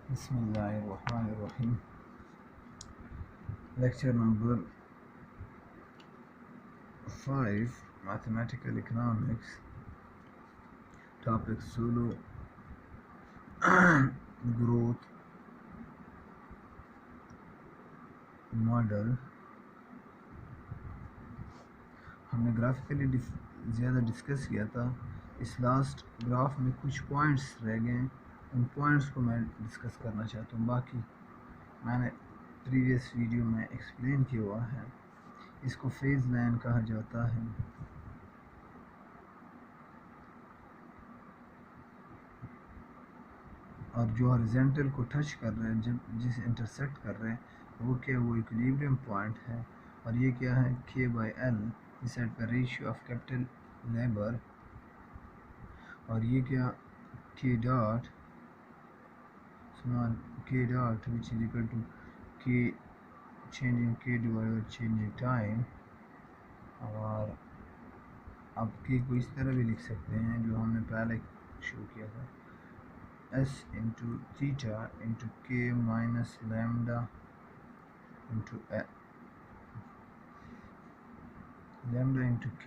बिस्मिल्लाहिर्रहमानिर्रहीम। Lecture number 5 mathematical economics, topic pseudo growth model. हमने graphically ज़्यादा डिस्कस किया था। इस लास्ट ग्राफ में कुछ पॉइंट्स रह गए, उन पॉइंट्स को मैं डिस्कस करना चाहता हूँ। बाकी मैंने प्रीवियस वीडियो में एक्सप्लेन किया हुआ है। इसको फेज लाइन कहा जाता है। और जो हॉरिजॉन्टल को टच कर रहे हैं, जब जिसे इंटरसेक्ट कर रहे हैं वो क्या, वो इक्विलिब्रियम पॉइंट है। और ये क्या है, K बाई एल, इस साइड पर रेशियो ऑफ कैपिटल लेबर। और ये क्या, K dot small K dot which is equal to K changing K divide changing time. और अब K को इस तरह भी लिख सकते हैं जो हमने पहले शो किया था, S into theta into K minus lambda into lambda into K,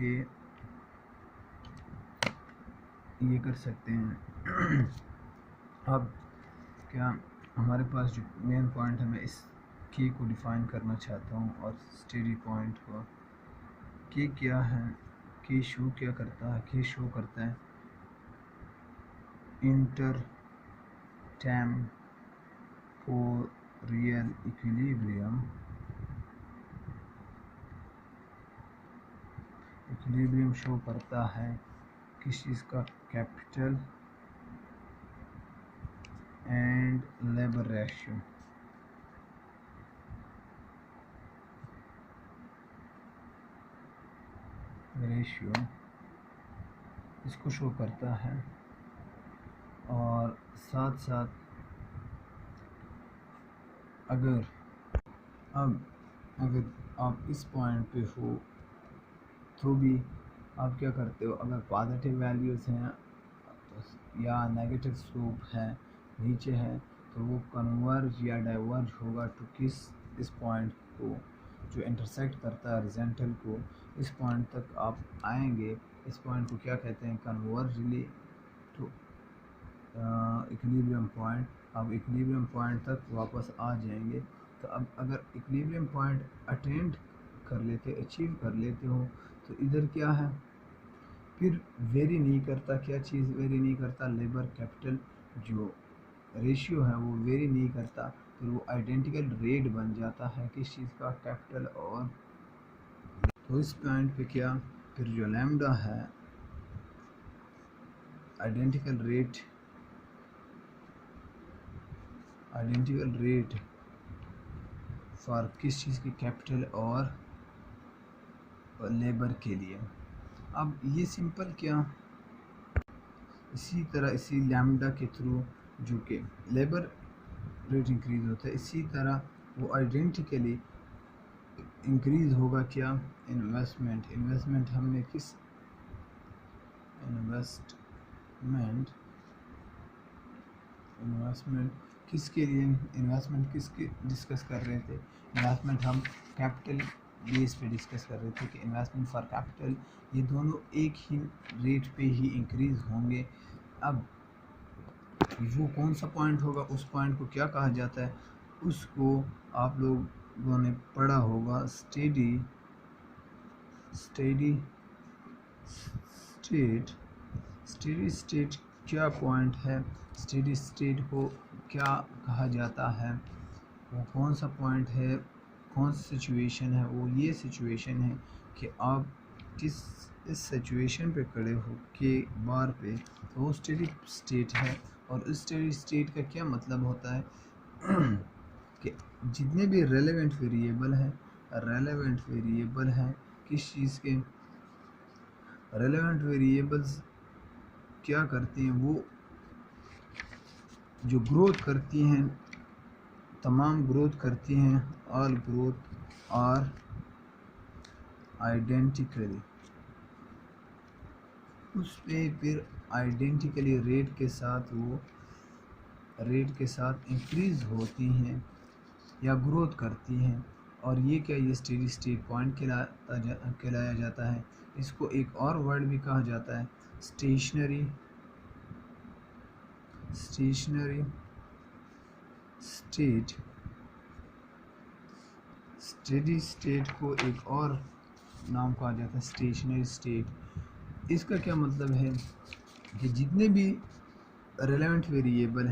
ये कर सकते हैं। अब क्या हमारे पास जो मेन पॉइंट है, मैं इस K को डिफाइन करना चाहता हूँ और स्टेडी पॉइंट को। K क्या है, K शो क्या करता है, K शो करता है inter temporal equilibrium. Equilibrium show करता है किस चीज़ का, कैपिटल एंड लेबर रेशियो। इसको शो करता है। और साथ साथ अगर आप इस पॉइंट पे हो तो भी आप क्या करते हो, अगर पॉजिटिव वैल्यूज़ हैं या नेगेटिव स्लोप है, नीचे है, तो वो कन्वर्ज या डाइवर्ज होगा टू किस, इस पॉइंट को जो इंटरसेक्ट करता है हॉरिजॉन्टल को। इस पॉइंट तक आप आएंगे। इस पॉइंट को क्या कहते हैं, कन्वर्जली टू इक्विलिब्रियम पॉइंट। अब इक्विलिब्रियम पॉइंट तक वापस आ जाएंगे। तो अब अगर इक्विलिब्रियम पॉइंट अटेंड कर लेते, अचीव कर लेते हो, तो इधर क्या है, फिर वेरी नहीं करता। क्या चीज़ वेरी नहीं करता, लेबर कैपिटल जो रेशियो है वो वेरी नहीं करता। फिर वो आइडेंटिकल रेट बन जाता है किस चीज़ का, कैपिटल और। तो इस पॉइंट पे क्या, फिर जो लैम्डा है, आइडेंटिकल रेट फॉर किस चीज़ की, कैपिटल और लेबर के लिए। अब ये सिंपल क्या, इसी तरह इसी लैम्डा के थ्रू जो कि लेबर रेट इंक्रीज होता है, इसी तरह वो आइडेंटिकली इंक्रीज होगा क्या, इन्वेस्टमेंट हमने किस, इन्वेस्टमेंट किसके लिए, इन्वेस्टमेंट किसके डिस्कस कर रहे थे, इन्वेस्टमेंट हम कैपिटल बेस पे डिस्कस कर रहे थे कि इन्वेस्टमेंट फॉर कैपिटल, ये दोनों एक ही रेट पे ही इंक्रीज होंगे। अब वो कौन सा पॉइंट होगा, उस पॉइंट को क्या कहा जाता है, उसको आप लोगों ने पढ़ा होगा, स्टेडी स्टेट क्या पॉइंट है, स्टेडी स्टेट को क्या कहा जाता है, वो कौन सा पॉइंट है, कौन सी सिचुएशन है। वो ये सिचुएशन है कि आप किस इस सिचुएशन पे खड़े हो के बार पे, तो वो स्टेडी स्टेट है। और इस स्टेडी स्टेट का क्या मतलब होता है कि जितने भी रेलेवेंट वेरिएबल हैं किस चीज़ के, रेलेवेंट वेरिएबल्स क्या करती हैं, वो जो ग्रोथ करती हैं, तमाम ग्रोथ करती हैं, ऑल ग्रोथ आर आइडेंटिकली, उस पे फिर आइडेंटिकली रेट के साथ वो रेट के साथ इंक्रीज़ होती हैं या ग्रोथ करती हैं, और ये क्या, ये स्टेडी स्टेट पॉइंट कहलाया जाता है। इसको एक और वर्ड भी कहा जाता है स्टेशनरी स्टेट। स्टेडी स्टेट को एक और नाम कहा जाता है स्टेशनरी स्टेट। इसका क्या मतलब है कि जितने भी रेलेवेंट वेरिएबल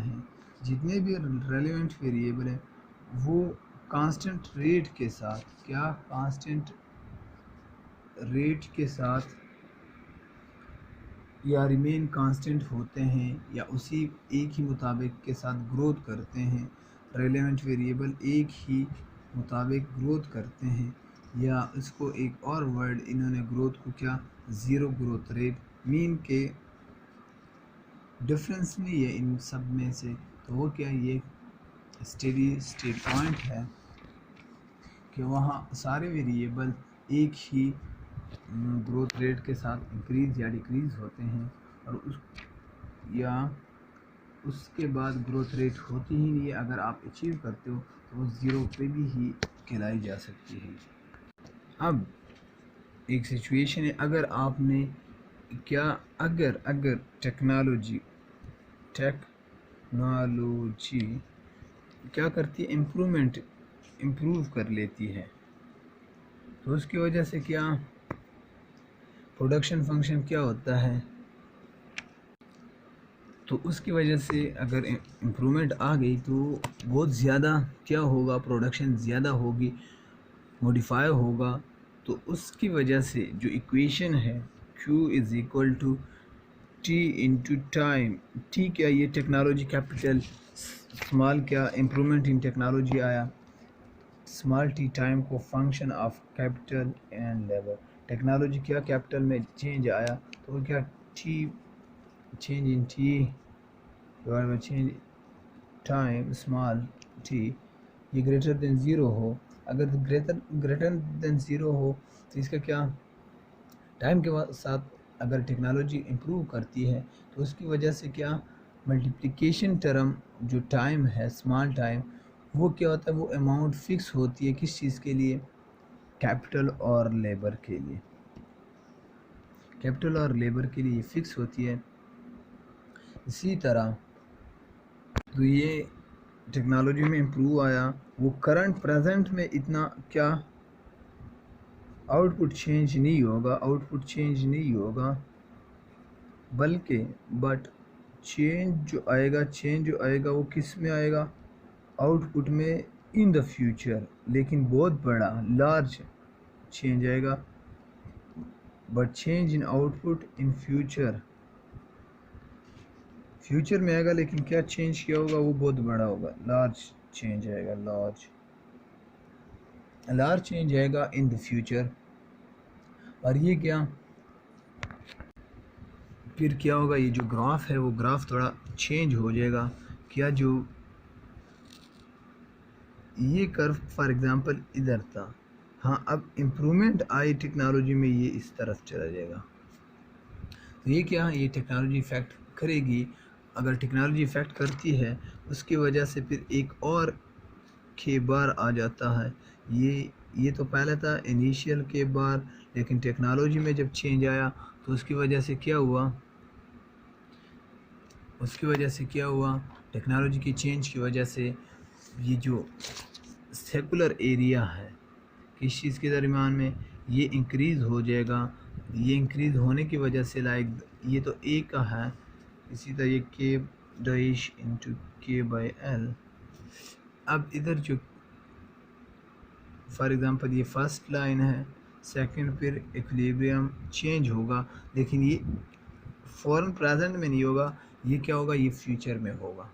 हैं वो कांस्टेंट रेट के साथ या रिमेन कांस्टेंट होते हैं या उसी एक ही मुताबिक के साथ ग्रोथ करते हैं। रेलेवेंट वेरिएबल एक ही मुताबिक ग्रोथ करते हैं, या इसको एक और वर्ड इन्होंने ग्रोथ को क्या, ज़ीरो ग्रोथ रेट, मीन के डिफरेंस नहीं है इन सब में से, तो वो क्या, ये स्टेडी स्टेट पॉइंट है कि वहाँ सारे वेरिएबल एक ही ग्रोथ रेट के साथ इंक्रीज़ या डिक्रीज़ होते हैं, और उसके बाद ग्रोथ रेट होती ही नहीं है। अगर आप अचीव करते हो तो वो ज़ीरो पे भी ही कहलाई जा सकती है। अब एक सिचुएशन है, अगर टेक्नोलॉजी क्या करती है, इम्प्रूव कर लेती है, तो उसकी वजह से क्या प्रोडक्शन फंक्शन क्या होता है, तो उसकी वजह से अगर इम्प्रूवमेंट आ गई तो बहुत ज़्यादा क्या होगा, प्रोडक्शन ज़्यादा होगी, मॉडिफाई होगा। तो उसकी वजह से जो इक्वेशन है Q is equal to T into time. T क्या, ये टेक्नोलॉजी कैपिटल, स्मॉल क्या, इम्प्रूवमेंट इन टेक्नोलॉजी आया, स्मॉल t टाइम को function of capital and labour. Technology क्या, कैपिटल में चेंज आया, तो वो क्या, T change in T divide by change time small t, ये ग्रेटर देन ज़ीरो हो। अगर ग्रेटर देन ज़ीरो हो तो इसका क्या, टाइम के साथ अगर टेक्नोलॉजी इम्प्रूव करती है तो उसकी वजह से क्या, मल्टीप्लिकेशन टर्म जो टाइम है, स्मॉल टाइम, वो क्या होता है, वो अमाउंट फिक्स होती है किस चीज़ के लिए, कैपिटल और लेबर के लिए। कैपिटल और लेबर के लिए फिक्स होती है। इसी तरह तो ये टेक्नोलॉजी में इम्प्रूव आया, वो करंट प्रेजेंट में इतना क्या आउटपुट चेंज नहीं होगा, बल्कि चेंज जो आएगा वो किस में आएगा, आउटपुट में इन द फ्यूचर, लेकिन बहुत बड़ा लार्ज चेंज आएगा। But change in output in future में आएगा, लेकिन क्या चेंज किया होगा, वो बहुत बड़ा होगा, लार्ज चेंज आएगा, लार्ज चेंज आएगा इन द फ्यूचर। और ये क्या, फिर क्या होगा, ये जो ग्राफ है वो ग्राफ थोड़ा चेंज हो जाएगा। क्या, जो ये कर्व फॉर एग्जांपल इधर था, हाँ अब इम्प्रूवमेंट आई टेक्नोलॉजी में, ये इस तरफ चला जाएगा। तो ये क्या, ये टेक्नोलॉजी इफ़ेक्ट करेगी। अगर टेक्नोलॉजी इफ़ेक्ट करती है उसकी वजह से फिर एक और के बार आ जाता है। ये तो पहले था इनिशियल के बार, लेकिन टेक्नोलॉजी में जब चेंज आया तो उसकी वजह से क्या हुआ, टेक्नोलॉजी की चेंज की वजह से ये जो सेकुलर एरिया है किस चीज़ के दरमियान में, ये इंक्रीज़ हो जाएगा। ये इंक्रीज़ होने की वजह से लाइक ये तो ए का है, इसी तरह ये के डैश इंटू के बाई एल। अब इधर जो फॉर एग्ज़ाम्पल ये फर्स्ट लाइन है, सेकंड फिर इक्विलिब्रियम चेंज होगा, लेकिन ये फ़ौरन प्रेजेंट में नहीं होगा, ये क्या होगा, ये फ्यूचर में होगा।